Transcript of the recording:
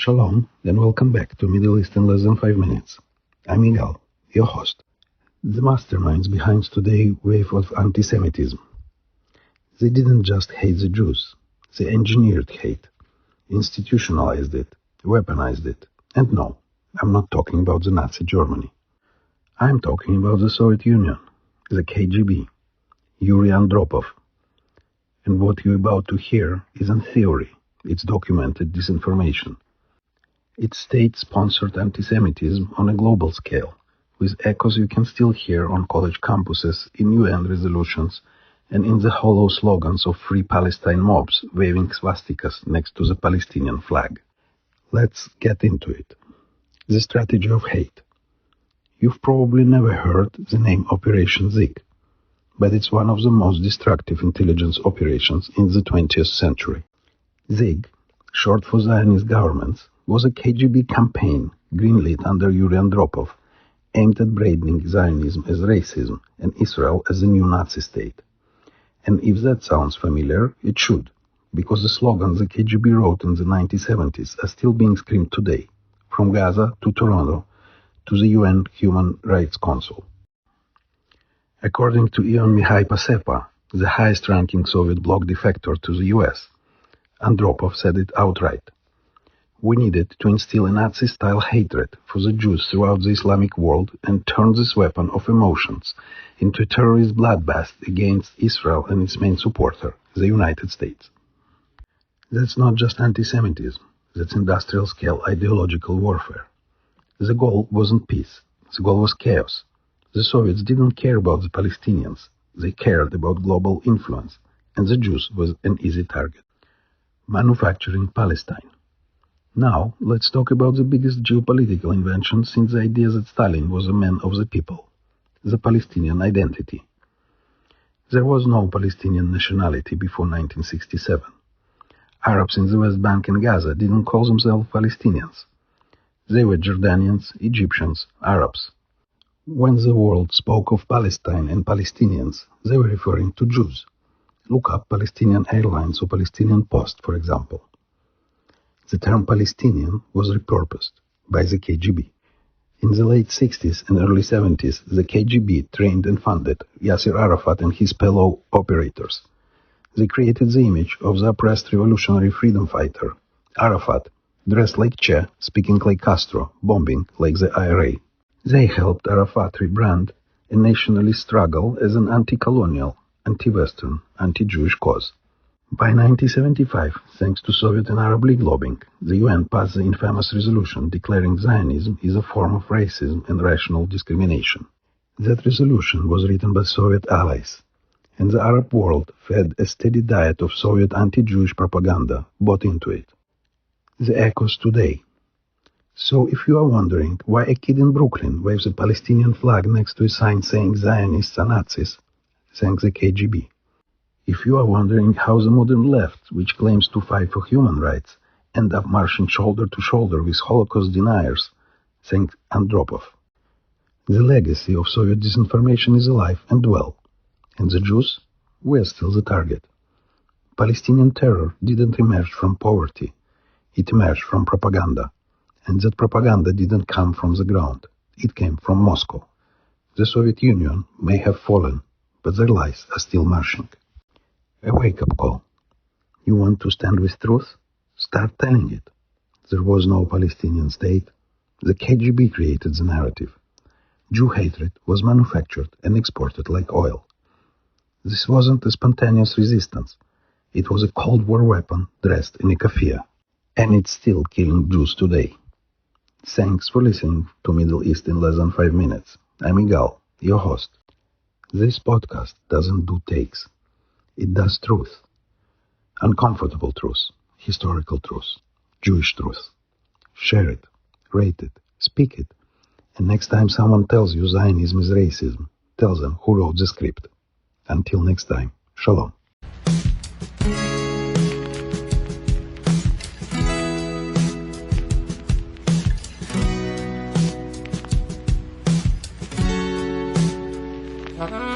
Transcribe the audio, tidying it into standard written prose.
Shalom, and welcome back to Middle East in less than 5 minutes. I'm Igal, your host. The masterminds behind today's wave of antisemitism. They didn't just hate the Jews, they engineered hate, institutionalized it, weaponized it. And no, I'm not talking about the Nazi Germany. I'm talking about the Soviet Union, the KGB, Yuri Andropov. And what you're about to hear isn't theory, it's documented disinformation. It's state-sponsored antisemitism on a global scale, with echoes you can still hear on college campuses, in UN resolutions, and in the hollow slogans of Free Palestine mobs waving swastikas next to the Palestinian flag. Let's get into it. The strategy of hate. You've probably never heard the name Operation Zig, but it's one of the most destructive intelligence operations in the 20th century. Zig, short for Zionist governments, was a KGB campaign greenlit under Yuri Andropov, aimed at branding Zionism as racism and Israel as a new Nazi state. And if that sounds familiar, it should, because the slogans the KGB wrote in the 1970s are still being screamed today, from Gaza to Toronto to the UN Human Rights Council. According to Ion Mihai Pasepa, the highest-ranking Soviet bloc defector to the US, Andropov said it outright. We needed to instill a Nazi-style hatred for the Jews throughout the Islamic world and turn this weapon of emotions into a terrorist bloodbath against Israel and its main supporter, the United States. That's not just anti-Semitism, that's industrial-scale ideological warfare. The goal wasn't peace, the goal was chaos. The Soviets didn't care about the Palestinians, they cared about global influence, and the Jews was an easy target. Manufacturing Palestine. Now, let's talk about the biggest geopolitical invention since the idea that Stalin was a man of the people, the Palestinian identity. There was no Palestinian nationality before 1967. Arabs in the West Bank and Gaza didn't call themselves Palestinians. They were Jordanians, Egyptians, Arabs. When the world spoke of Palestine and Palestinians, they were referring to Jews. Look up Palestinian Airlines or Palestinian Post, for example. The term Palestinian was repurposed by the KGB. In the late 60s and early 70s, the KGB trained and funded Yasser Arafat and his fellow operators. They created the image of the oppressed revolutionary freedom fighter, Arafat, dressed like Che, speaking like Castro, bombing like the IRA. They helped Arafat rebrand a nationalist struggle as an anti-colonial, anti-Western, anti-Jewish cause. By 1975, thanks to Soviet and Arab League lobbying, the UN passed the infamous resolution declaring Zionism is a form of racism and racial discrimination. That resolution was written by Soviet allies, and the Arab world fed a steady diet of Soviet anti-Jewish propaganda, bought into it. The echoes today. So if you are wondering why a kid in Brooklyn waves a Palestinian flag next to a sign saying Zionists are Nazis, thank the KGB. If you are wondering how the modern left, which claims to fight for human rights, end up marching shoulder to shoulder with Holocaust deniers, thank Andropov. The legacy of Soviet disinformation is alive and well, and the Jews, we're still the target. Palestinian terror didn't emerge from poverty, it emerged from propaganda, and that propaganda didn't come from the ground, it came from Moscow. The Soviet Union may have fallen, but their lies are still marching. A wake-up call. You want to stand with truth? Start telling it. There was no Palestinian state. The KGB created the narrative. Jew hatred was manufactured and exported like oil. This wasn't a spontaneous resistance. It was a Cold War weapon dressed in a keffiyeh. And it's still killing Jews today. Thanks for listening to Middle East in less than 5 minutes. I'm Igal, your host. This podcast doesn't do takes. It does truth. Uncomfortable truth, historical truth, Jewish truth. Share it, rate it, speak it. And next time someone tells you Zionism is racism, tell them who wrote the script. Until next time, Shalom. Uh-huh.